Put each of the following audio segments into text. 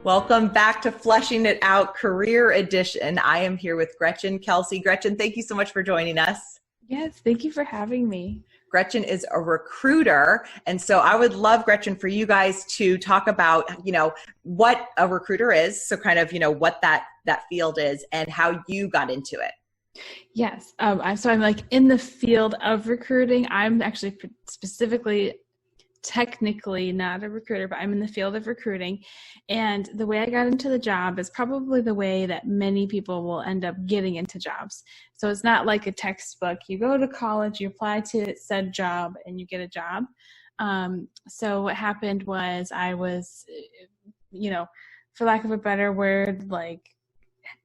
Welcome back to Fleshing It Out Career Edition. I am here with Gretchen Kelsey. Gretchen, thank you so much for joining us. Yes, thank you for having me. Gretchen is a recruiter. And so I would love, Gretchen, for you guys to talk about, what a recruiter is. So kind of, what that field is and how you got into it. Yes. So I'm like in the field of recruiting. I'm actually specifically technically not a recruiter, but I'm in the field of recruiting. And the way I got into the job is probably the way that many people will end up getting into jobs. So it's not like a textbook. You go to college, you apply to said job, and you get a job. So what happened was I was, for lack of a better word,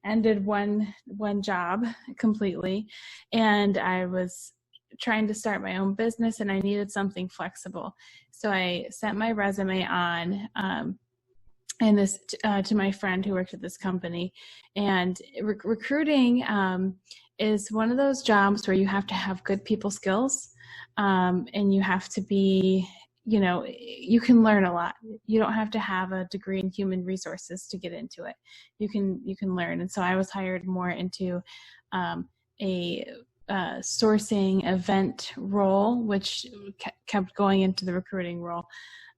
ended one job completely. And I was trying to start my own business and I needed something flexible. So I sent my resume on to my friend who worked at this company. And recruiting is one of those jobs where you have to have good people skills, and you have to be, you can learn a lot. You don't have to have a degree in human resources to get into it. You can learn. And so I was hired more into a sourcing event role, which kept going into the recruiting role.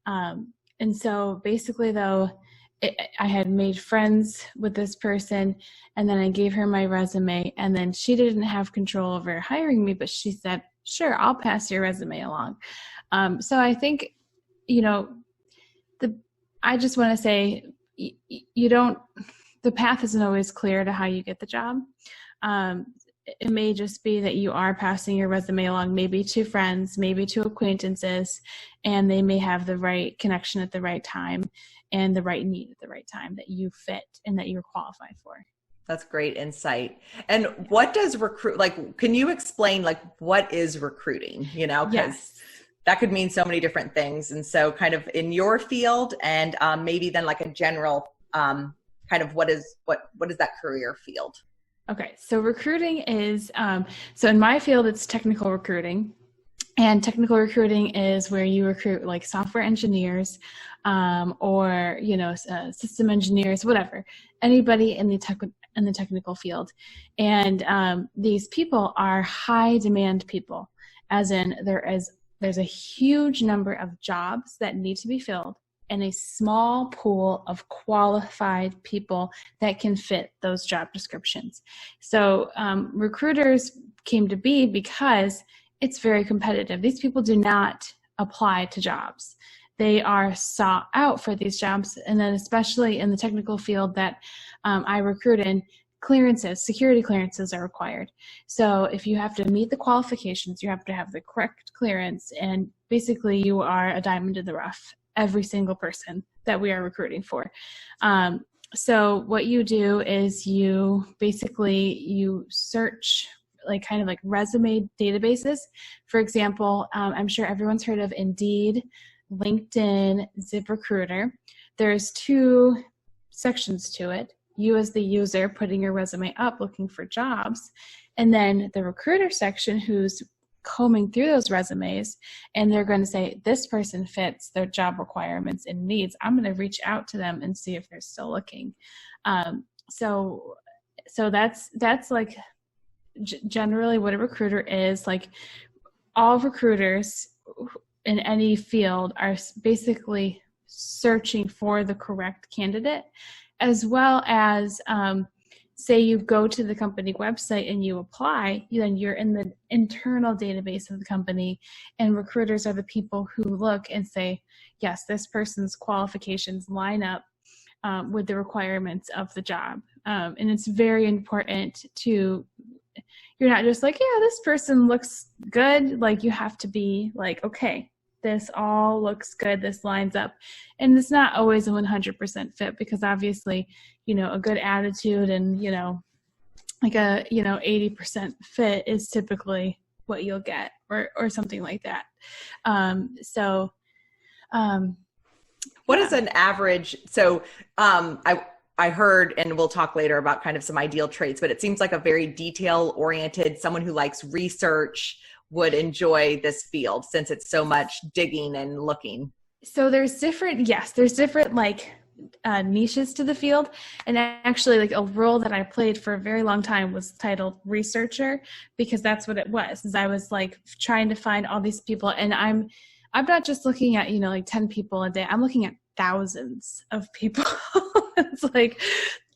And so basically though, I had made friends with this person, and then I gave her my resume, and then she didn't have control over hiring me, but she said, sure, I'll pass your resume along. So I think, I just want to say, the path isn't always clear to how you get the job. It may just be that you are passing your resume along, maybe to friends, maybe to acquaintances, and they may have the right connection at the right time and the right need at the right time that you fit and that you're qualified for. That's great insight. And what does can you explain what is recruiting, because Yes. that could mean so many different things. And so kind of in your field and maybe then a general kind of what is that career field? Okay, so recruiting is, so in my field, it's technical recruiting. And technical recruiting is where you recruit software engineers or, system engineers, whatever, anybody in the technical field. And these people are high demand people, as in there's a huge number of jobs that need to be filled and a small pool of qualified people that can fit those job descriptions. So recruiters came to be because it's very competitive. These people do not apply to jobs. They are sought out for these jobs. And then especially in the technical field that I recruit in, security clearances are required. So if you have to meet the qualifications, you have to have the correct clearance, and basically you are a diamond in the rough, every single person that we are recruiting for. So what you do is you search kind of resume databases. For example, I'm sure everyone's heard of Indeed, LinkedIn, ZipRecruiter. There's two sections to it. You as the user putting your resume up looking for jobs, and then the recruiter section who's combing through those resumes, and they're going to say, this person fits their job requirements and needs. I'm going to reach out to them and see if they're still looking. So that's generally what a recruiter is. All recruiters in any field are basically searching for the correct candidate, as well as say you go to the company website and you apply, then you're in the internal database of the company, and recruiters are the people who look and say, yes, this person's qualifications line up with the requirements of the job. And it's very important you're not just this person looks good. You have to be okay, this all looks good, this lines up. And it's not always a 100% fit, because obviously, a good attitude and, a 80% fit is typically what you'll get, or something like that. What is an average? So I heard, and we'll talk later about kind of some ideal traits, but it seems like a very detail oriented, someone who likes research would enjoy this field since it's so much digging and looking. So there's different niches to the field. And actually, like, a role that I played for a very long time was titled researcher, because that's what it was. Is I was like trying to find all these people, and I'm not just looking at, like 10 people a day. I'm looking at thousands of people. It's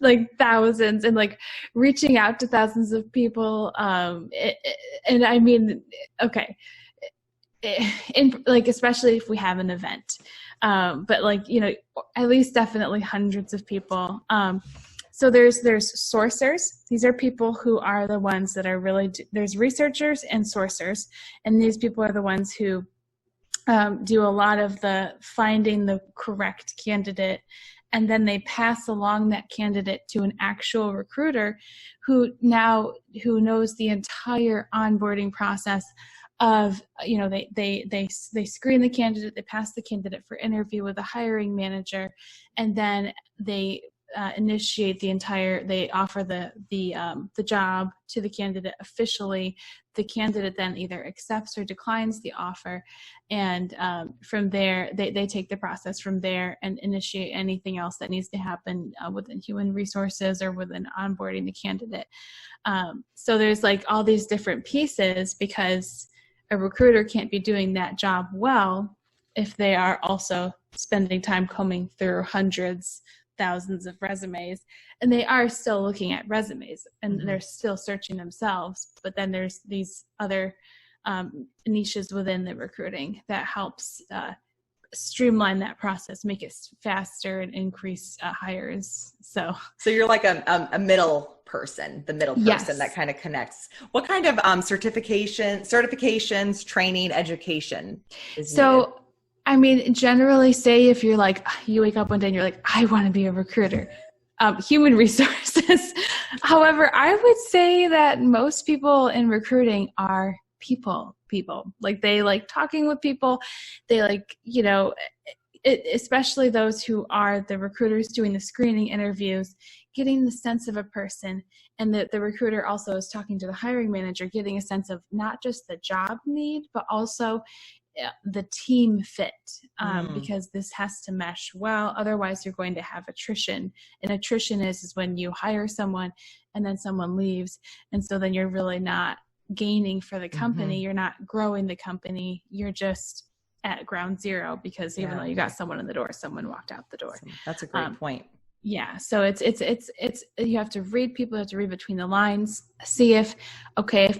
like thousands, and like reaching out to thousands of people. And I mean, okay. Like, especially if we have an event, but like, at least definitely hundreds of people. So there's sourcers. These are people who are the ones that are really, there's researchers and sourcers. And these people are the ones who do a lot of the finding the correct candidate. And then they pass along that candidate to an actual recruiter who knows the entire onboarding process of, they screen the candidate, they pass the candidate for interview with a hiring manager, and then they initiate they offer the job to the candidate officially. The candidate then either accepts or declines the offer, and from there they take the process from there and initiate anything else that needs to happen within human resources or within onboarding the candidate. So there's like all these different pieces, because a recruiter can't be doing that job well if they are also spending time combing through hundreds, thousands of resumes, and they are still looking at resumes, and they're still searching themselves. But then there's these other niches within the recruiting that helps streamline that process, make it faster, and increase hires. So you're like a middle person, the middle person. Yes. That kind of connects. What kind of certifications, training, education is needed? I mean, generally, say if you're like, you wake up one day and you're like, I want to be a recruiter, human resources. However, I would say that most people in recruiting are people. Like, they like talking with people. They like, especially those who are the recruiters doing the screening interviews, getting the sense of a person. And the recruiter also is talking to the hiring manager, getting a sense of not just the job need, but also the team fit, because this has to mesh well. Otherwise, you're going to have attrition. And attrition is when you hire someone and then someone leaves. And so then you're really not gaining for the company. You're not growing the company. You're just at ground zero, because even though you got someone in the door, someone walked out the door. That's a great point. Yeah. So it's you have to read people, you have to read between the lines, see if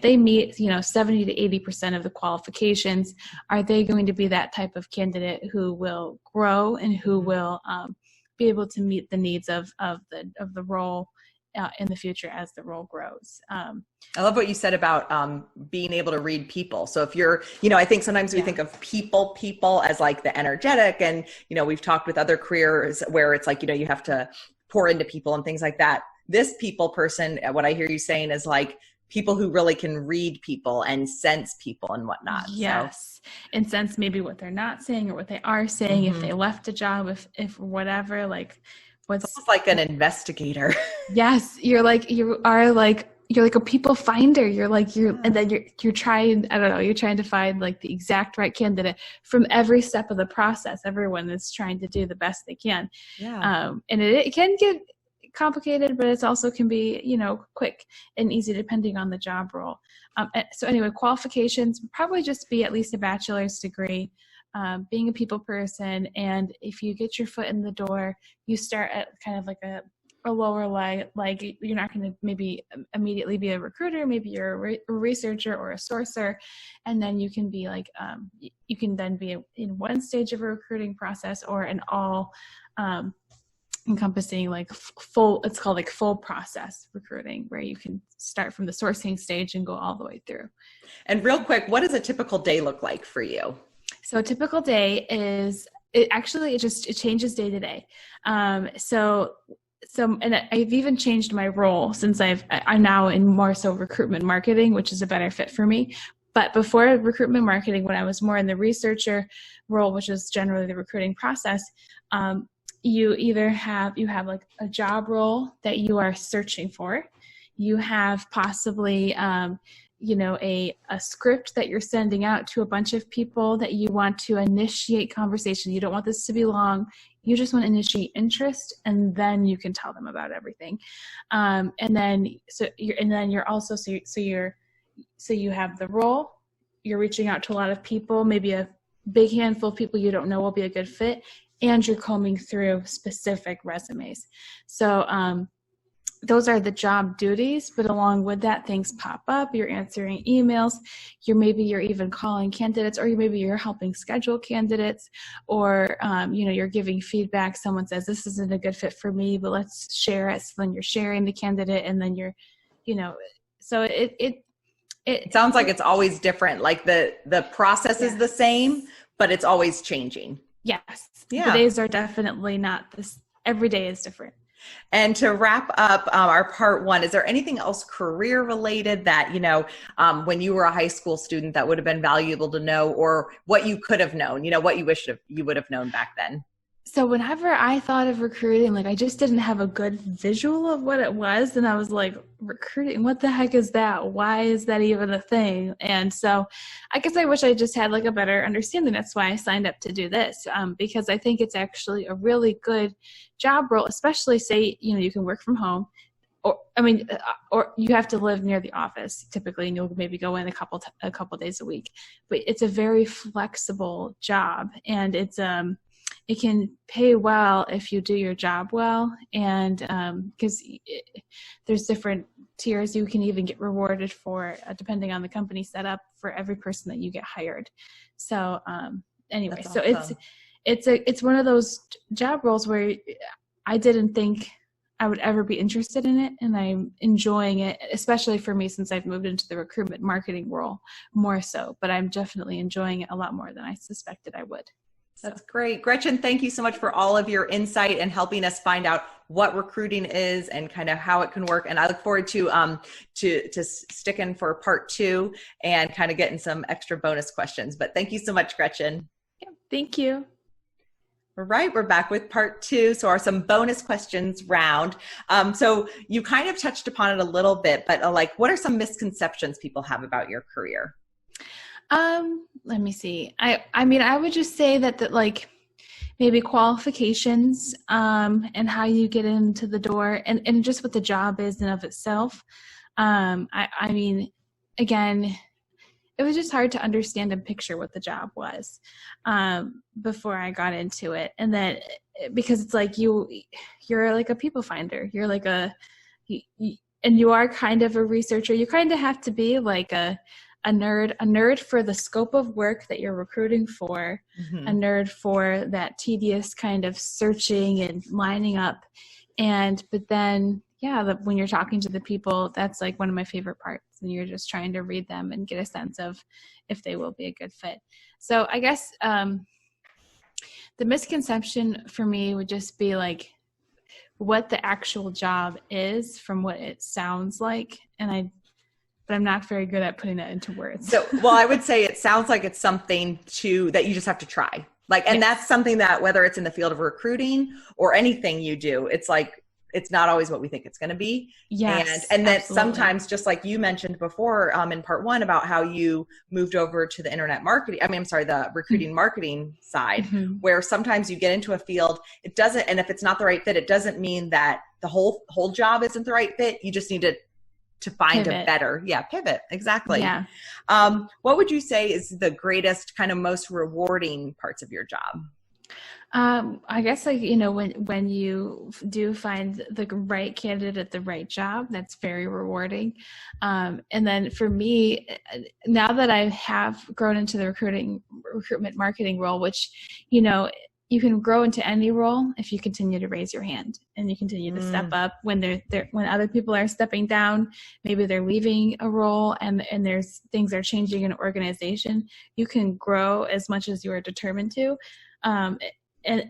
they meet, 70 to 80% of the qualifications, are they going to be that type of candidate who will grow and who will be able to meet the needs of the role in the future as the role grows. I love what you said about being able to read people. So if you're, I think sometimes we think of people as like the energetic, and, we've talked with other careers where it's like, you have to pour into people and things like that. This people person, what I hear you saying is like people who really can read people and sense people and whatnot. Yes. So. And sense maybe what they're not saying or what they are saying, if they left a job, if whatever, like, it's almost like an investigator. Yes. You're like a people finder. And then you're trying, I don't know, you're trying to find like the exact right candidate from every step of the process. Everyone is trying to do the best they can. Yeah. And it can get complicated, but it also can be, quick and easy depending on the job role. So anyway, qualifications probably just be at least a bachelor's degree. Being a people person, and if you get your foot in the door, you start at kind of like a lower leg. Like, you're not going to maybe immediately be a recruiter. Maybe you're a researcher or a sourcer, and then you can be like you can then be in one stage of a recruiting process, or an all encompassing like full. It's called like full process recruiting, where you can start from the sourcing stage and go all the way through. And real quick, what does a typical day look like for you? So a typical day it changes day to day. So and I've even changed my role since I'm now in more so recruitment marketing, which is a better fit for me. But before recruitment marketing, when I was more in the researcher role, which is generally the recruiting process, you have like a job role that you are searching for. You have possibly, a script that you're sending out to a bunch of people that you want to initiate conversation. You don't want this to be long. You just want to initiate interest, and then you can tell them about everything. And then you're also, so you have the role, you're reaching out to a lot of people, maybe a big handful of people you don't know will be a good fit, and you're combing through specific resumes. So those are the job duties, but along with that, things pop up. You're answering emails. You're even calling candidates, or maybe you're helping schedule candidates, or you're giving feedback. Someone says this isn't a good fit for me, but let's share it. So then you're sharing the candidate, and then you're, so it sounds like it's always different. Like the process is the same, but it's always changing. Yes. Yeah. The days are definitely not this. Every day is different. And to wrap up our part one, is there anything else career related that, when you were a high school student that would have been valuable to know, or what you could have known, what you wish you would have known back then? So whenever I thought of recruiting, I just didn't have a good visual of what it was. And I was like, recruiting, what the heck is that? Why is that even a thing? And so I guess I wish I just had a better understanding. That's why I signed up to do this, because I think it's actually a really good job role, especially say, you can work from home, or you have to live near the office typically, and you'll maybe go in a couple days a week, but it's a very flexible job, and it can pay well if you do your job well, and because there's different tiers you can even get rewarded for, depending on the company setup, for every person that you get hired. So anyway, That's so awesome. it's one of those job roles where I didn't think I would ever be interested in it, and I'm enjoying it, especially for me since I've moved into the recruitment marketing role more so, but I'm definitely enjoying it a lot more than I suspected I would. That's great. Gretchen, thank you so much for all of your insight and helping us find out what recruiting is and kind of how it can work. And I look forward to sticking for part two and kind of getting some extra bonus questions. But thank you so much, Gretchen. Yeah, thank you. All right, we're back with part two. So some bonus questions round. So you kind of touched upon it a little bit, but what are some misconceptions people have about your career? Let me see. I would just say that maybe qualifications, and how you get into the door, and just what the job is in of itself. Again, it was just hard to understand and picture what the job was, before I got into it. And then because it's you're a people finder, you're and you are kind of a researcher. You kind of have to be a nerd for the scope of work that you're recruiting for, a nerd for that tedious kind of searching and lining up. But then, when you're talking to the people, that's one of my favorite parts. And you're just trying to read them and get a sense of if they will be a good fit. So I guess the misconception for me would just be what the actual job is from what it sounds like. But I'm not very good at putting that into words. So, I would say it sounds like it's something that you just have to try. And that's something that, whether it's in the field of recruiting or anything you do, it's it's not always what we think it's going to be. Yes. And that sometimes, just like you mentioned before, in part one, about how you moved over to the the recruiting marketing side, where sometimes you get into a field, it doesn't, and if it's not the right fit, it doesn't mean that the whole job isn't the right fit. You just need to find pivot. A better, pivot. Exactly. Yeah. What would you say is the greatest, kind of most rewarding parts of your job? I guess when you do find the right candidate at the right job, that's very rewarding. And then for me, now that I have grown into the recruitment marketing role, which, you can grow into any role if you continue to raise your hand and you continue to step up when when other people are stepping down, maybe they're leaving a role and there's things are changing in an organization. You can grow as much as you are determined to. And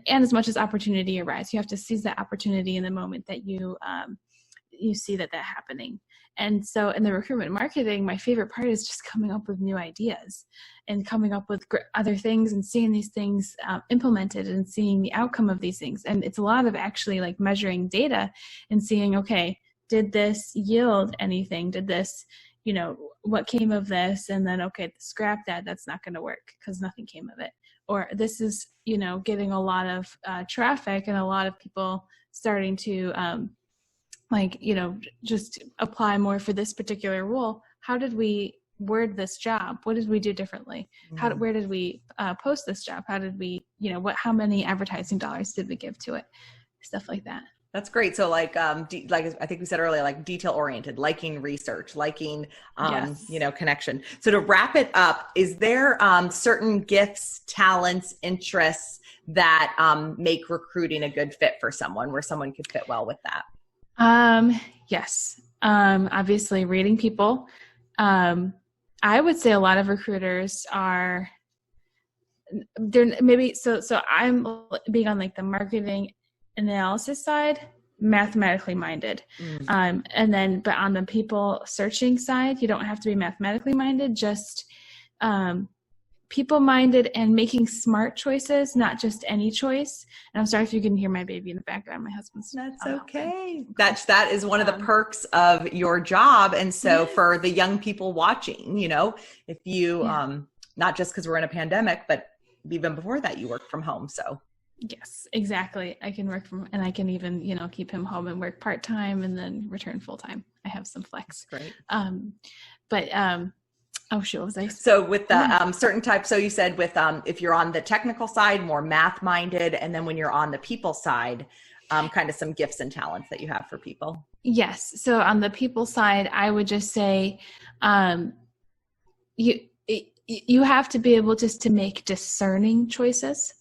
as much as opportunity arises, you have to seize that opportunity in the moment that you see that happening. And so in the recruitment marketing, my favorite part is just coming up with new ideas and coming up with other things and seeing these things implemented and seeing the outcome of these things. And it's a lot of actually measuring data and seeing, okay, did this yield anything? Did this, what came of this, and then, okay, scrap that. That's not going to work because nothing came of it. Or this is, getting a lot of traffic and a lot of people starting to just apply more for this particular role. How did we word this job? What did we do differently? Where did we post this job? How did we, how many advertising dollars did we give to it? Stuff like that. That's great. So like I think we said earlier, like detail oriented, liking research, liking, Yes. Connection. So to wrap it up, is there certain gifts, talents, interests that make recruiting a good fit for someone, where someone could fit well with that? Yes. Obviously reading people. I would say a lot of recruiters are, they're maybe, so I'm being on like the marketing analysis side, mathematically minded. And then, but on the people searching side, you don't have to be mathematically minded, just people minded and making smart choices, not just any choice. And I'm sorry if you can hear my baby in the background. My husband's. That's okay. That is one of the perks of your job. And so for the young people watching, if you, not just because we're in a pandemic, but even before that, you work from home. So. Yes, exactly. I can work and I can even, keep him home and work part-time and then return full-time. I have some flex. Great. Oh shoot, what was I? So with the certain types, so you said with, if you're on the technical side, more math-minded, and then when you're on the people side, kind of some gifts and talents that you have for people. Yes. So on the people side, I would just say, you have to be able just to make discerning choices.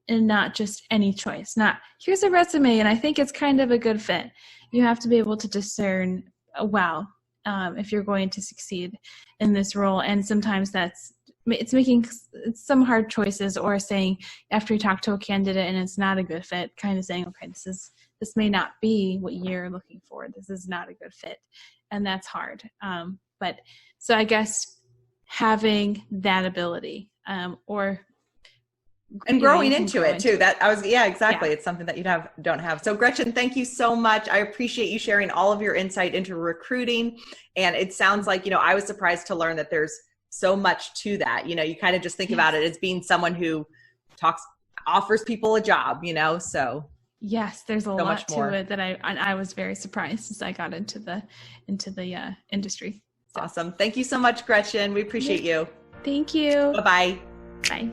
And not just any choice. Not, here's a resume and I think it's kind of a good fit. You have to be able to discern, if you're going to succeed in this role. And sometimes it's making some hard choices, or saying after you talk to a candidate and it's not a good fit, kind of saying, okay, this may not be what you're looking for. This is not a good fit. And that's hard. So I guess having that ability, and growing into it too. Exactly. It's something that don't have. So Gretchen, thank you so much. I appreciate you sharing all of your insight into recruiting. And it sounds like, I was surprised to learn that there's so much to that. You kind of just think about it as being someone who offers people a job, so. Yes, there's a lot to it that I was very surprised as I got into the industry. So. Awesome. Thank you so much, Gretchen. We appreciate you. Thank you. Bye-bye. Bye.